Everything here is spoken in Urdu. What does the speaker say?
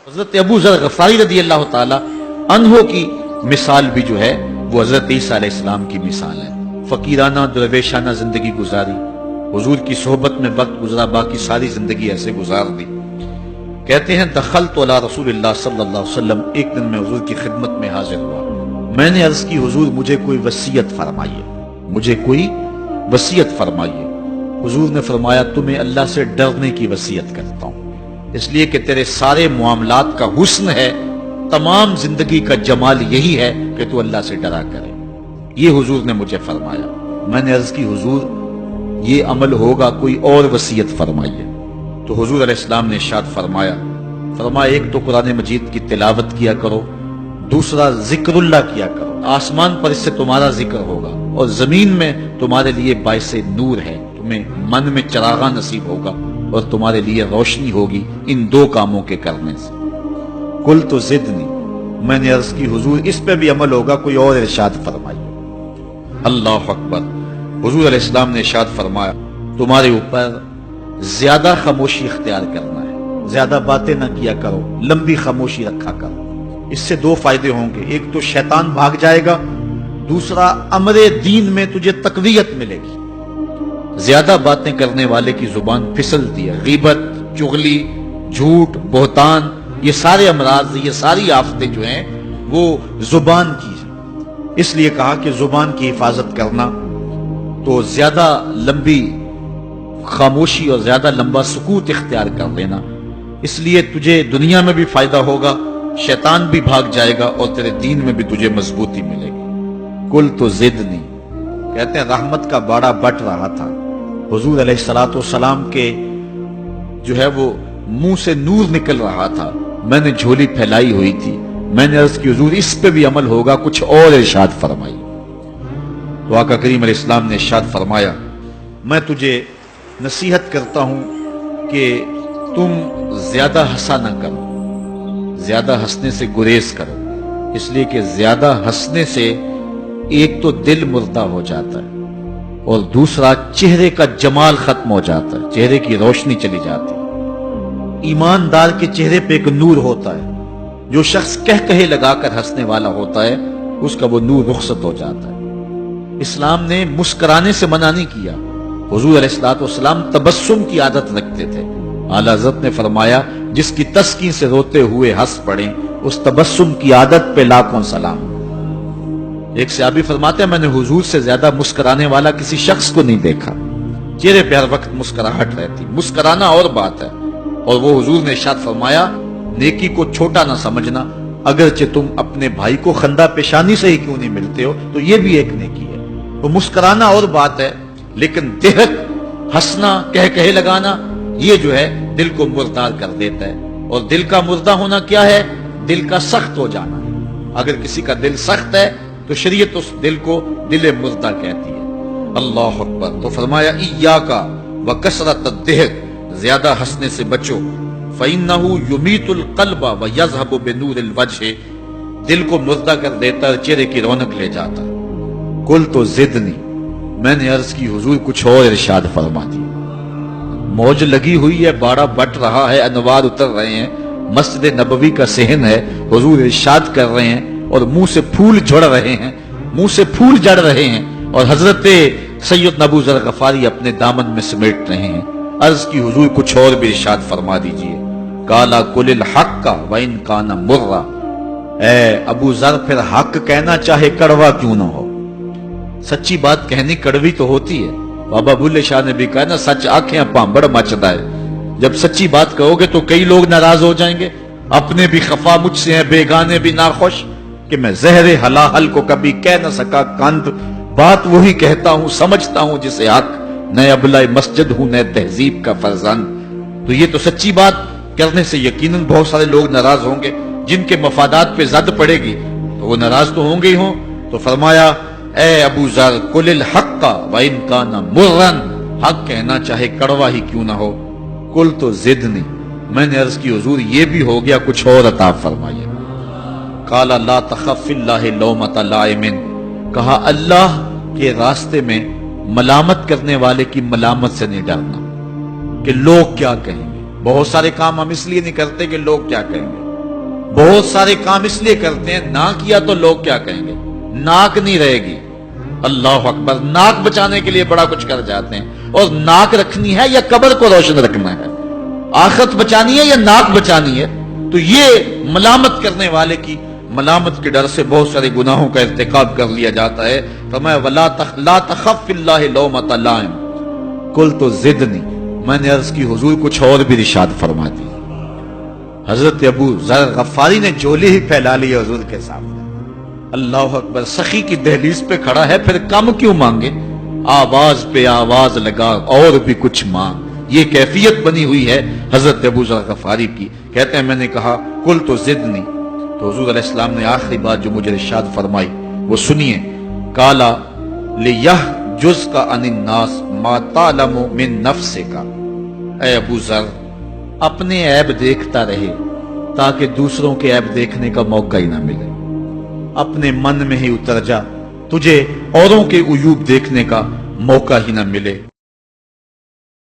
حضرت ابو ذر غفاری رضی اللہ تعالی عنہ کی مثال بھی جو ہے وہ حضرت عیسیٰ علیہ السلام کی مثال ہے۔ فقیرانہ درویشانہ زندگی گزاری، حضور کی صحبت میں وقت گزرا، باقی ساری زندگی ایسے گزار دی۔ کہتے ہیں دخلت علی رسول اللہ صلی اللہ علیہ وسلم، ایک دن میں حضور کی خدمت میں حاضر ہوا۔ میں نے عرض کی حضور مجھے کوئی وصیت فرمائیے، مجھے کوئی وصیت فرمائیے۔ حضور نے فرمایا تمہیں اللہ سے ڈرنے کی وصیت کرتا ہوں، اس لیے کہ تیرے سارے معاملات کا حسن ہے، تمام زندگی کا جمال یہی ہے کہ تو اللہ سے ڈرا کرے۔ یہ حضور نے مجھے فرمایا۔ میں نے عرض کی حضور یہ عمل ہوگا، کوئی اور وصیت فرمائیے۔ تو حضور علیہ السلام نے ارشاد فرمایا ایک تو قرآن مجید کی تلاوت کیا کرو، دوسرا ذکر اللہ کیا کرو، آسمان پر اس سے تمہارا ذکر ہوگا اور زمین میں تمہارے لیے باعث نور ہے، تمہیں من میں چراغاں نصیب ہوگا اور تمہارے لیے روشنی ہوگی ان دو کاموں کے کرنے سے۔ قلت زدنی، میں نے عرض کی حضور اس پہ بھی عمل ہوگا، کوئی اور ارشاد فرمائیے۔ اللہ اکبر۔ حضور علیہ السلام نے ارشاد فرمایا تمہارے اوپر زیادہ خاموشی اختیار کرنا ہے، زیادہ باتیں نہ کیا کرو، لمبی خاموشی رکھا کرو۔ اس سے دو فائدے ہوں گے، ایک تو شیطان بھاگ جائے گا، دوسرا امر دین میں تجھے تقویت ملے گی۔ زیادہ باتیں کرنے والے کی زبان پھسلتی ہے، غیبت، چغلی، جھوٹ، بہتان، یہ سارے امراض، یہ ساری آفتیں جو ہیں وہ زبان کی ہیں۔ اس لیے کہا کہ زبان کی حفاظت کرنا، تو زیادہ لمبی خاموشی اور زیادہ لمبا سکوت اختیار کر لینا، اس لیے تجھے دنیا میں بھی فائدہ ہوگا، شیطان بھی بھاگ جائے گا اور تیرے دین میں بھی تجھے مضبوطی ملے گی۔ قلت زدنی، کہتے ہیں رحمت کا باڑا بٹ رہا تھا، حضور علیہ السلام کے جو ہے وہ منہ سے نور نکل رہا تھا، میں نے جھولی پھیلائی ہوئی تھی۔ میں نے عرض کی حضور اس پہ بھی عمل ہوگا، کچھ اور ارشاد فرمائی۔ تو آقا کریم علیہ السلام نے ارشاد فرمایا میں تجھے نصیحت کرتا ہوں کہ تم زیادہ ہنسا نہ کرو، زیادہ ہنسنے سے گریز کرو، اس لیے کہ زیادہ ہنسنے سے ایک تو دل مردہ ہو جاتا ہے اور دوسرا چہرے کا جمال ختم ہو جاتا ہے، چہرے کی روشنی چلی جاتی ہے۔ ایماندار کے چہرے پہ ایک نور ہوتا ہے، جو شخص کہے لگا کر ہنسنے والا ہوتا ہے اس کا وہ نور رخصت ہو جاتا ہے۔ اسلام نے مسکرانے سے منع نہیں کیا، حضور علیہ السلام تبسم کی عادت رکھتے تھے۔ اعلیٰ حضرت نے فرمایا جس کی تسکین سے روتے ہوئے ہنس پڑیں اس تبسم کی عادت پہ لاکھوں سلام۔ ایک صحابی فرماتے ہیں میں نے حضور سے زیادہ مسکرانے والا کسی شخص کو نہیں دیکھا، چہرے پہ ہر وقت مسکراہٹ رہتی، مسکرانا اور بات ہے۔ اور وہ حضور نے ارشاد فرمایا نیکی کو چھوٹا نہ سمجھنا، اگرچہ تم اپنے بھائی کو خندہ پیشانی سے ہی کیوں نہیں ملتے ہو تو یہ بھی ایک نیکی ہے۔ تو مسکرانا اور بات ہے، لیکن دہک ہنسنا، کہے لگانا، یہ جو ہے دل کو مردار کر دیتا ہے۔ اور دل کا مردہ ہونا کیا ہے؟ دل کا سخت ہو جانا۔ اگر کسی کا دل سخت ہے تو شریعت اس دل کو دل مردہ کہتی ہے۔ اللہ اکبر۔ تو فرمایا ایاک وکثرۃ الضحک، زیادہ ہنسنے سے بچو، فإنہ یمیت القلب ویذھب بنور الوجہ، دل کو مردہ کر دیتا ہے، چہرے کی رونق لے جاتا ہے۔ قلت زدنی، میں نے عرض کی حضور کچھ اور ارشاد فرما دی۔ موج لگی ہوئی ہے، باڑا بٹ رہا ہے، انوار اتر رہے ہیں، مسجد نبوی کا صحن ہے، حضور ارشاد کر رہے ہیں اور منہ سے پھول جھڑ رہے ہیں، منہ سے پھول جڑ رہے ہیں، اور حضرت سیدنا ابو ذر غفاری اپنے دامن میں سمیٹ رہے ہیں۔ عرض کی حضور کچھ اور بھی ارشاد فرما دیجئے۔ قال قل الحق وان کان مرا، اے ابو ذر پھر حق کہنا چاہے کڑوا کیوں نہ ہو۔ سچی بات کہنی کڑوی تو ہوتی ہے، بابا بلے شاہ نے بھی کہا نا سچ آنکھیں پامبڑ مچدا ہے۔ جب سچی بات کہو گے تو کئی لوگ ناراض ہو جائیں گے، اپنے بھی خفا مجھ سے ہیں، بیگانے بھی ناخوش، کہ میں زہر حلاحل کو کبھی کہہ نہ سکا کند، بات وہی کہتا ہوں سمجھتا ہوں جسے حق، نئے ابلہ مسجد ہوں نئے تہذیب کا فرزند۔ تو یہ تو سچی بات کرنے سے یقیناً بہت سارے لوگ ناراض ہوں گے، جن کے مفادات پہ زد پڑے گی تو وہ ناراض تو ہوں گے ہی ہوں۔ تو فرمایا اے ابو ذر قل الحق وان کان مرا، حق کہنا چاہے کڑوا ہی کیوں نہ ہو۔ قلت زدنی، میں نے عرض کی حضور یہ بھی ہو گیا، کچھ اور عطا فرمائیے۔ قال لا تخف فی اللہ لومۃ لائم، کہا اللہ کے راستے میں ملامت کرنے والے کی ملامت سے نہیں ڈرنا کہ لوگ کیا کہیں گے۔ بہت سارے کام ہم اس لیے نہیں کرتے کہ لوگ کیا کہیں گے، بہت سارے کام اس لیے کرتے ہیں، نہ کیا تو لوگ کیا کہیں گے، ناک نہیں رہے گی۔ اللہ اکبر، ناک بچانے کے لیے بڑا کچھ کر جاتے ہیں، اور ناک رکھنی ہے یا قبر کو روشن رکھنا ہے، آخرت بچانی ہے یا ناک بچانی ہے؟ تو یہ ملامت کرنے والے کی ملامت کے ڈر سے بہت سارے گناہوں کا ارتکاب کر لیا جاتا ہے۔ فرمایا لا تخف فی اللہ لومۃ لائم قلت زدنی، میں نے عرض کی حضور کچھ اور بھی ارشاد فرما دی۔ حضرت ابو ذر غفاری نے جولی ہی پھیلا لی حضور کے سامنے۔ اللہ اکبر، سخی کی دہلیز پہ کھڑا ہے، پھر کم کیوں مانگے؟ آواز پہ آواز لگا اور بھی کچھ مانگ۔ یہ کیفیت بنی ہوئی ہے حضرت ابو ذر غفاری کی۔ کہتے ہیں میں نے کہا قلت زدنی، تو حضور علیہ السلام نے آخری بات جو مجھے ارشاد فرمائی وہ سنیے، کالا لیحجزک عن الناس ما تعلم من نفسک، اے ابو ذر اپنے عیب دیکھتا رہے تاکہ دوسروں کے عیب دیکھنے کا موقع ہی نہ ملے، اپنے من میں ہی اتر جا، تجھے اوروں کے عیوب دیکھنے کا موقع ہی نہ ملے۔